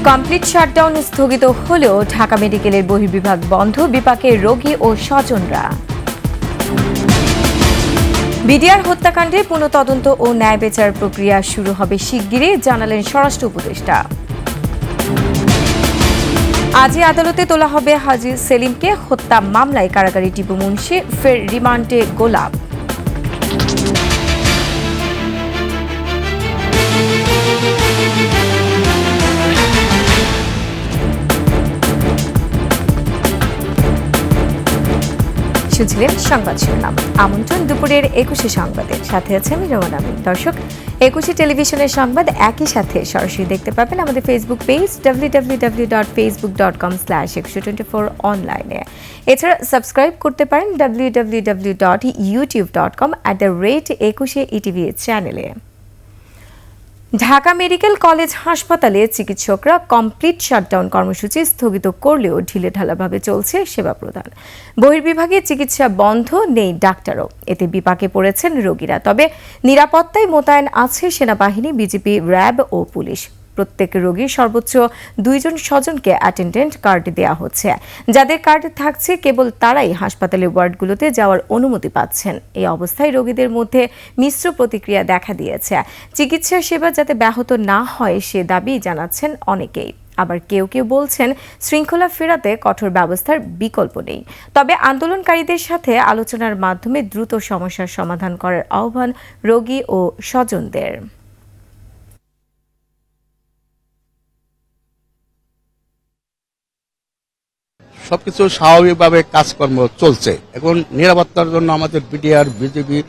Complete shutdown স্থগিত হলেও ঢাকা মেডিকেলের বহির্বিভাগ বন্ধ, বিপাকে রোগী ও স্বজনরা। বিডিআর হত্যাকাণ্ডের পুনঃতদন্ত ও ন্যায় বিচার প্রক্রিয়া শুরু হবে শিগগিরই, জানালেন স্বরাষ্ট্র উপদেষ্টা। আজই আদালতে তোলা হবে হাজী সেলিমকে। হত্যা মামলায় কারাগারে টিপু মুন্সি, ফের রিমান্ডে গোলাপ। শুনছিলেন সংবাদ শিরোনাম। আমন্ত্রণ দুপুরের 21 সংবাদের সাথে আছে আমি রোমান আমিন। দর্শক, 21 টেলিভিশনের সংবাদ একই সাথে সরাসরি দেখতে পাবেন আমাদের ফেসবুক পেজ www.facebook.com/2124 অনলাইনে। এছাড়া সাবস্ক্রাইব করতে পারেন www.youtube.com/21etv চ্যানেলে। ঢাকা মেডিকেল কলেজ হাসপাতালে চিকিৎসকরা কমপ্লিট শাটডাউন কর্মসূচি স্থগিত করলেও ঢিলেঢালাভাবে চলছে সেবা প্রদান। বহির্বিভাগে চিকিৎসা বন্ধ, নেই ডাক্তারও। এতে বিপাকে পড়েছেন রোগীরা। তবে নিরাপত্তায় মোতায়েন আছে সেনাবাহিনী, বিজিবি, র্যাব ও পুলিশ। প্রত্যেক রোগীর সর্বোচ্চ 2 জন স্বজনকে অ্যাটেন্ডেন্ট কার্ড দেওয়া হচ্ছে। যাদের কার্ড থাকছে কেবল তারাই হাসপাতালের ওয়ার্ডগুলোতে যাওয়ার অনুমতি পাচ্ছেন। এই অবস্থায় রোগীদের মধ্যে মিশ্র প্রতিক্রিয়া দেখা দিয়েছে। চিকিৎসা সেবা যাতে ব্যাহত না হয় সে দাবি জানাচ্ছেন অনেকেই। আবার কেউ কেউ বলছেন শৃঙ্খলা ফেরাতে কঠোর ব্যবস্থার বিকল্প নেই। তবে আন্দোলনকারীদের সাথে আলোচনার মাধ্যমে দ্রুত সমস্যার সমাধান করার আহ্বান রোগী ও স্বজনদের। সবকিছু স্বাভাবিকভাবে কাজকর্ম চলছে। এখন নিরাপত্তার জন্য আমাদের বিডিআর, বিজিবি,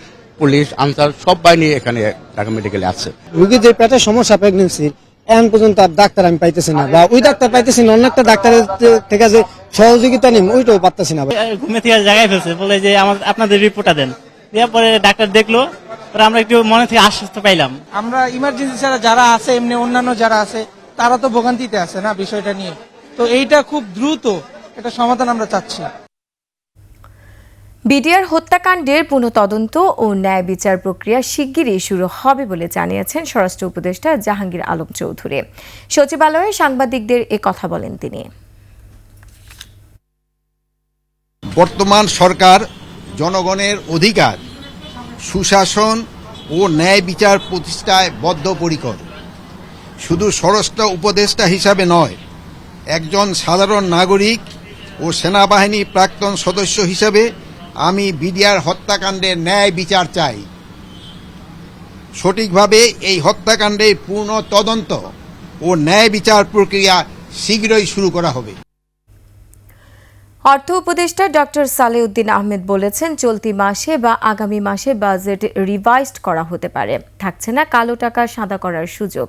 পুলিশ, আনসার সব বাহিনী এখানে ঢাকা মেডিকেলে আছে। রোগীর যে পেটের সমস্যা প্রেগনেন্সির, এখন পর্যন্ত আর ডাক্তার আমি পাইতেছি না, বা ওই ডাক্তার পাইতেছি না, অন্য একটা ডাক্তারের থেকে যে সহযোগিতা নিম ওইটাও পারতেছি না। ঘুমে থেকে জায়গায় ফেলছে, বলে যে আপনাদের রিপোর্টটা দেন। দেওয়ার পরে ডাক্তার দেখলো, আমরা একটু মনে থেকে আশ্বস্ত পাইলাম। আমরা ইমার্জেন্সি ছাড়া যারা আছে, এমনি অন্যান্য যারা আছে তারা তো ভোগান্তিতে আছে না বিষয়টা নিয়ে। তো এইটা খুব দ্রুত একটা সমাধান আমরা চাচ্ছি। বিডিআর হত্যাকাণ্ডের পুনঃতদন্ত ও ন্যায় বিচার প্রক্রিয়া শিগগিরই শুরু হবে বলে জানিয়েছেন স্বরাষ্ট্র উপদেষ্টা জাহাঙ্গীর আলম চৌধুরী। সচিবালয়ে সাংবাদিকদের এ কথা বলেন তিনি। বর্তমান সরকার জনগণের অধিকার, সুশাসন ও ন্যায় বিচার প্রতিষ্ঠায় বদ্ধপরিকর। শুধু স্বরাষ্ট্র উপদেষ্টা হিসাবে নয়, একজন সাধারণ নাগরিক ও সেনাবাহিনী প্রাক্তন সদস্য হিসেবে আমি বিডিআর হত্যাকাণ্ডের ন্যায় বিচার চাই। সঠিকভাবে এই হত্যাকাণ্ডের পূর্ণ তদন্ত ও ন্যায় বিচার প্রক্রিয়া শীঘ্রই শুরু করা হবে। অর্থ উপদেষ্টা ডক্টর সালেউদ্দিন আহমেদ বলেছেন, চলতি মাসে বা আগামী মাসে বাজেট রিভাইজড করা হতে পারে। থাকছে না কালো টাকা সাদা করার সুযোগ।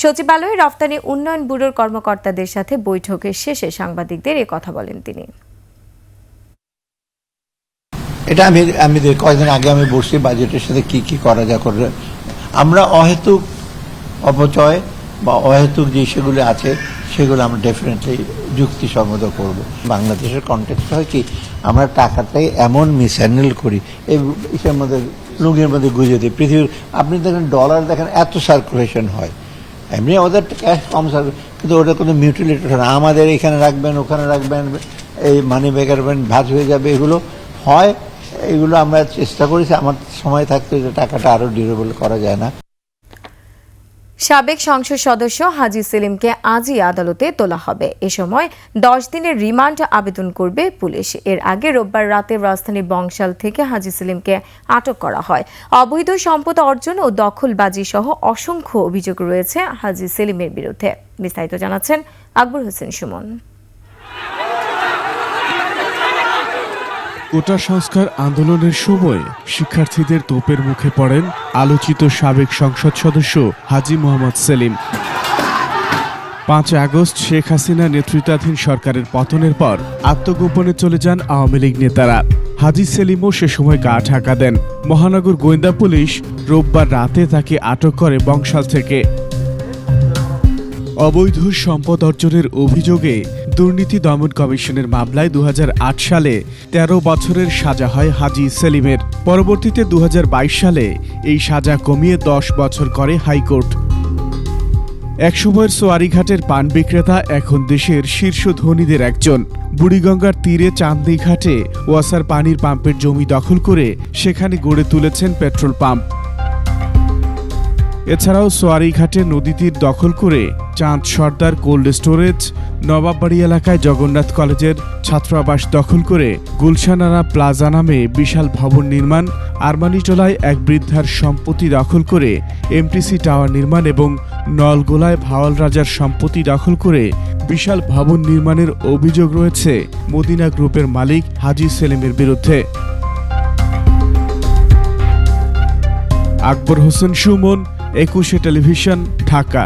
সচিবালয়ে রফতানি উন্নয়ন ব্যুরোর কর্মকর্তাদের সাথে বৈঠকের শেষে সাংবাদিকদের এ কথা বলেন তিনি। এটা আমি কয়েকদিন আগে আমি বসছি বাজেটের সাথে কি করা যা করে। আমরা অহেতুক অপচয় বা অহেতুক যে সেগুলো আছে সেগুলো আমরা ডেফিনেটলি যুক্তিসঙ্গত করব। বাংলাদেশের কনটেক্সট হয় কি, আমরা টাকাটাই এমন মিসহ্যান্ডেল করি, এর মধ্যে লুঙ্গির মধ্যে গুঁজে দিই। পৃথিবীর আপনি দেখেন ডলার দেখেন এত সার্কুলেশন হয়, এমনি ওদের ক্যাশ কম সার্কুলেশন, কিন্তু ওটা কোনো মিউটিলেটেড হয় না। আমাদের এখানে রাখবেন, ওখানে রাখবেন, এই মানি ব্যাগ রাখবেন, ভাঁজ হয়ে যাবে, এগুলো হয়। এগুলো আমরা চেষ্টা করেছি আমার সময় থাকতে যে টাকাটা আরো ডিউরেবল করা যায় না। সাবেক সংসদ সদস্য হাজী সেলিমকে আজই আদালতে তোলা হবে। এ সময় 10 দিনের রিমান্ড আবেদন করবে পুলিশ। এর আগে রোববার রাতে রাজধানীর বংশাল থেকে হাজী সেলিমকে আটক করা হয়। অবৈধ সম্পদ অর্জন ও দখলবাজি সহ অসংখ্য অভিযোগ রয়েছে হাজী সেলিমের বিরুদ্ধে। বিস্তারিত জানাচ্ছেন আকবর হোসেন সুমন। কোটা সংস্কার আন্দোলনের সময় শিক্ষার্থীদের তোপের মুখে পড়েন আলোচিত সাবেক সংসদ সদস্য হাজী মোহাম্মদ সেলিম। 5 আগস্ট শেখ হাসিনা নেতৃত্বাধীন সরকারের পতনের পর আত্মগোপনে চলে যান আওয়ামী লীগ নেতারা। হাজী সেলিমও সে সময় গা ঢাকা দেন। মহানগর গোয়েন্দা পুলিশ রোববার রাতে তাকে আটক করে বংশাল থেকে। অবৈধ সম্পদ অর্জনের অভিযোগে দুর্নীতি দমন কমিশনের মামলায় 2008 সালে 13 বছরের সাজা হয় হাজী সেলিমের। পরবর্তীতে 2022 সালে এই সাজা কমিয়ে 10 বছর করে হাইকোর্ট। একসময়ের সোয়ারিঘাটের পান বিক্রেতা এখন দেশের শীর্ষ ধনীদের একজন। বুড়িগঙ্গার তীরে চাঁদনী ঘাটে ওয়াসার পানির পাম্পের জমি দখল করে সেখানে গড়ে তুলেছেন পেট্রোল পাম্প। এছাড়াও সোয়ারিঘাটে নদী তীর দখল করে চাঁদ সর্দার কোল্ড স্টোরেজ, নবাববাড়ি এলাকায় জগন্নাথ কলেজের ছাত্রাবাস দখল করে গুলশানারা প্লাজা নামে বিশাল ভবন নির্মাণ, আরমানিটোলায় এক বৃদ্ধার সম্পত্তি দখল করে এমটিসি টাওয়ার নির্মাণ এবং নলগোলায় ভাওয়াল রাজার সম্পত্তি দখল করে বিশাল ভবন নির্মাণের অভিযোগ রয়েছে মদিনা গ্রুপের মালিক হাজী সেলিমের বিরুদ্ধে। আকবর হোসেন সুমন, 21 টেলিভিশন, ঢাকা।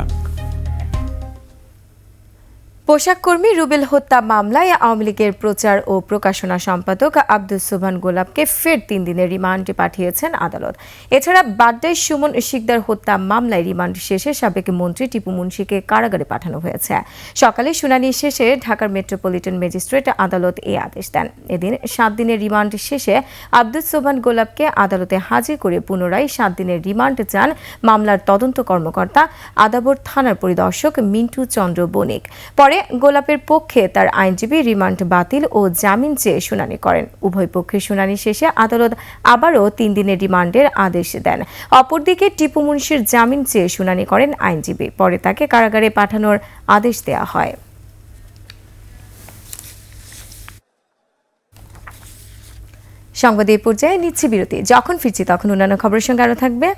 পোশাক কর্মী রুবেল হত্যা মামলায় আওয়ামী লীগের প্রচার ও প্রকাশনা সম্পাদক আব্দুস সোবহান গোলাপকে ফের 3 দিনের রিমান্ডে পাঠিয়েছেন আদালত। এছাড়া বাড্ডায় সুমন শিকদার হত্যা মামলায় রিমান্ড শেষে সাবেক মন্ত্রী টিপু মুন্সিকে কারাগারে পাঠানো হয়েছে। সকালে শুনানি শেষে ঢাকার মেট্রোপলিটন ম্যাজিস্ট্রেট আদালত এই আদেশ দেন। এদিন 7 দিনের রিমান্ড শেষে আব্দুস সোবহান গোলাপকে আদালতে হাজির করে পুনরায় 7 দিনের রিমান্ড চান মামলার তদন্ত কর্মকর্তা আদাবর থানার পরিদর্শক মিন্টু চন্দ্র বণিক। পরে গোলাপের পক্ষে তার আইনজীবী রিমান্ড বাতিল ও জামিন চেয়ে শুনানি করেন। উভয় পক্ষের শুনানি শেষে আদালত আবারও 3 দিনের রিমান্ডের আদেশ দেন। অপরদিকে টিপু মুন্সির জামিন চেয়ে শুনানি করেন আইনজীবী। পরে তাকে কারাগারে পাঠানোর আদেশ দেওয়া হয়। সংবাদ এই পর্যায়ে নিচ্ছে বিরতি। যখন ফিরছি তখন অন্যান্য খবরের সঙ্গে আরও থাকবে।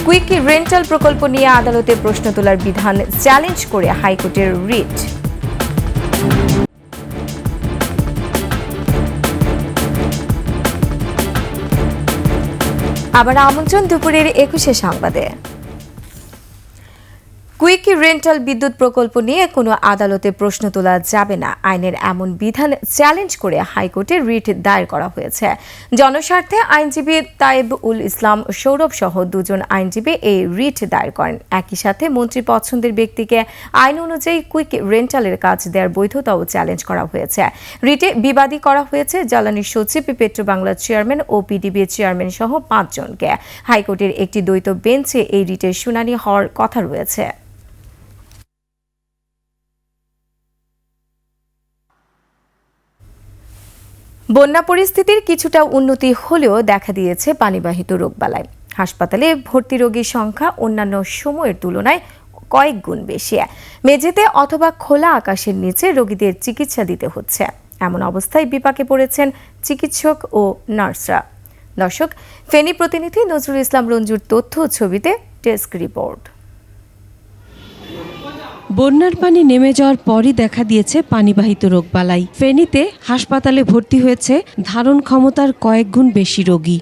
কুইক রেন্টাল প্রকল্প নিয়ে আদালতে প্রশ্ন তোলার বিধান চ্যালেঞ্জ করে হাইকোর্টের রিট। আবার আমন্ত্রণ দুপুরের 21 সংবাদে। কুইক রেন্টাল বিদ্যুৎ প্রকল্প নিয়ে কোনো আদালতে প্রশ্ন তোলা যাবে না, আইনের এমন বিধান চ্যালেঞ্জ করে হাইকোর্টে রিট দায়ের করা হয়েছে। জনস্বার্থে আইনজীবী তায়েব উল ইসলাম সৌরভ সহ 2 জন আইনজীবী এই রিট দায়ের করেন। একই সাথে মন্ত্রী পছন্দের ব্যক্তিকে আইন অনুযায়ী কুইক রেন্টালের কাজ দেওয়ার বৈধতাও চ্যালেঞ্জ করা হয়েছে। রিটে বিবাদী করা হয়েছে জ্বালানি সচিব, পেট্রোবাংলার চেয়ারম্যান ও পিডিবি চেয়ারম্যান সহ 5 জনকে। হাইকোর্টের একটি দ্বৈত বেঞ্চে এই রিটের শুনানি হওয়ার কথা রয়েছে। বন্যা পরিস্থিতির কিছুটা উন্নতি হলেও দেখা দিয়েছে পানিবাহিত রোগবালাই। হাসপাতালে ভর্তি রোগীর সংখ্যা অন্যান্য সময়ের তুলনায় কয়েক গুণ বেশি। মেঝেতে অথবা খোলা আকাশের নিচে রোগীদের চিকিৎসা দিতে হচ্ছে। এমন অবস্থায় বিপাকে পড়েছেন চিকিৎসক ও নার্সরা। দর্শক, ফেনী প্রতিনিধি নজরুল ইসলাম রঞ্জুর তথ্য ও ছবিতে ডেস্ক রিপোর্ট। বন্যার পানি নেমে যাওয়ার পরই দেখা দিয়েছে পানিবাহিত রোগবালাই। ফেনীতে হাসপাতালে ভর্তি হয়েছে ধারণ ক্ষমতার কয়েক গুণ বেশি রোগী।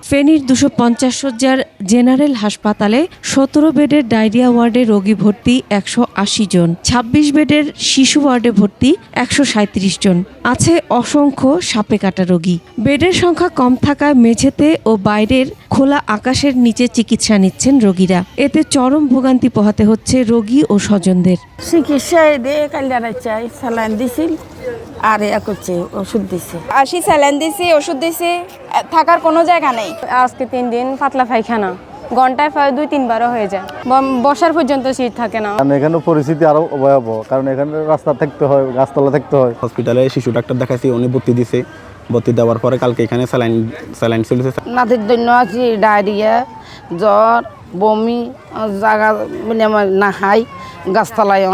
ফেনীর 250 শয্যার জেনারেল হাসপাতালে 17 বেডের ডায়রিয়া ওয়ার্ডে রোগী ভর্তি 180 জন, 26 বেডের শিশু ওয়ার্ডে ভর্তি 137 জন। আছে অসংখ্য সাপে কাটা রোগী। বেডের সংখ্যা কম থাকায় মেঝেতে ও বাইরের খোলা আকাশের নিচে চিকিৎসা নিচ্ছেন রোগীরা। এতে চরম ভোগান্তি পোহাতে হচ্ছে রোগী ও স্বজনদের। চিকিৎসা দিয়ে কাল্যাণ চাই, স্যালাইন দিছিল আর করছে, ওষুধ দিছে, আসি স্যালাইন দিছি, ওষুধ দিছি, থাকার কোনো জায়গা নেই। আজকে 3 দিন পাতলা পায়খানা, ঘন্টায় 2-3 বারও হয়ে যায়, বসার পর্যন্ত সিট থাকে না। এখানে পরিস্থিতি আরো ভয়াবহ, কারণ এখানে রাস্তা থাকতে হয়, গাছতলা থাকতে হয়। হসপিটালে শিশু ডাক্তার দেখাইছি, উনি ভর্তি দিছে। ভর্তি দেওয়ার পরে কালকে এখানে স্যালাইন চলেছে। নাতির জন্য আছি ডায়রিয়া, জ্বর, বমি, জায়গা না হাই, গাছতলায়।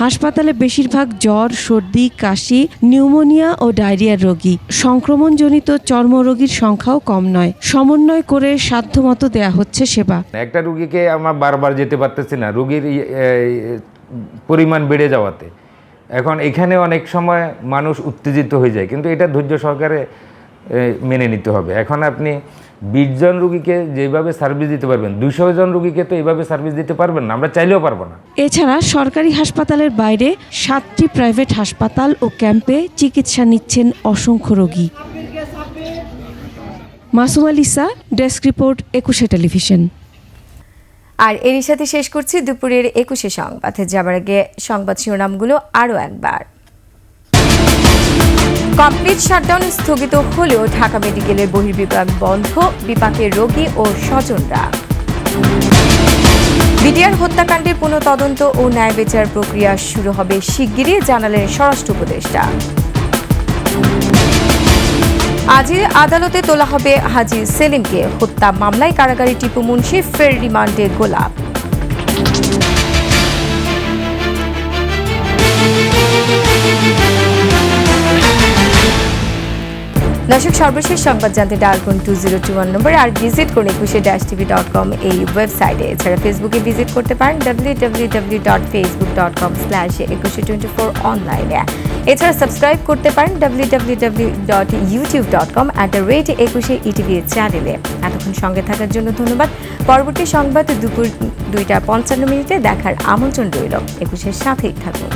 হাসপাতালে বেশিরভাগ জ্বর, সর্দি, কাশি, নিউমোনিয়া ও ডায়রিয়ার রোগী। সংক্রমণজনিত চর্মরোগীর সংখ্যাও কম নয়। সমন্বয় করে সাধ্যমতো দেয়া হচ্ছে সেবা। একটা রোগীকে আমরা বারবার যেতে পারতেছি না, রোগীর পরিমাণ বেড়ে যাওয়াতে। এখন এখানে অনেক সময় মানুষ উত্তেজিত হয়ে যায়, কিন্তু এটা ধৈর্য সহকারে মেনে নিতে হবে। এখন আপনি 20 জন রোগীকে যেভাবে সার্ভিস দিতে পারবেন, 200 জন রোগীকে তো এইভাবে সার্ভিস দিতে পারবেন না, আমরা চাইলেও পারবো না। এছাড়া সরকারি হাসপাতালের বাইরে 7টি প্রাইভেট হাসপাতাল ও ক্যাম্পে চিকিৎসা নিচ্ছেন অসংখ্য রোগী। Masum আলিসা, desk report, 21 television. আর এরই সাথে শেষ করছি দুপুরের 21 সংবাদে যাবার আগে সংবাদ শিরোনামগুলো আরও একবার। কমপ্লিট শাটডাউন স্থগিত হলেও ঢাকা মেডিকেলের বহির্বিভাগ বন্ধ, বিপাকের রোগী ও স্বজনরা। বিডিআর হত্যাকাণ্ডের পুনঃ তদন্ত ও ন্যায় বিচার প্রক্রিয়া শুরু হবে শিগগিরই, জানালেন স্বরাষ্ট্র উপদেষ্টা। আজই আদালতে তোলা হবে হাজী সেলিমকে। হত্যা মামলায় কারাগারে টিপু মুন্সি, ফের রিমান্ডে গোলাপ। দর্শক, সর্বশেষ সংবাদ জানতে ডায়াল করুন 2021 নম্বরে, আর ভিজিট করুন ekushe-tv.com এই ওয়েবসাইটে। এছাড়া ফেসবুকে ভিজিট করতে পারেন www.facebook.com/ekushe24 অনলাইনে। এছাড়া সাবস্ক্রাইব করতে পারেন www.youtube.com/ekushe ETV চ্যানেলে। এতক্ষণ সঙ্গে থাকার জন্য ধন্যবাদ। পরবর্তী সংবাদ দুপুর 2টা 55 মিনিটে দেখার আমন্ত্রণ রইল। একুশের সাথেই থাকুন।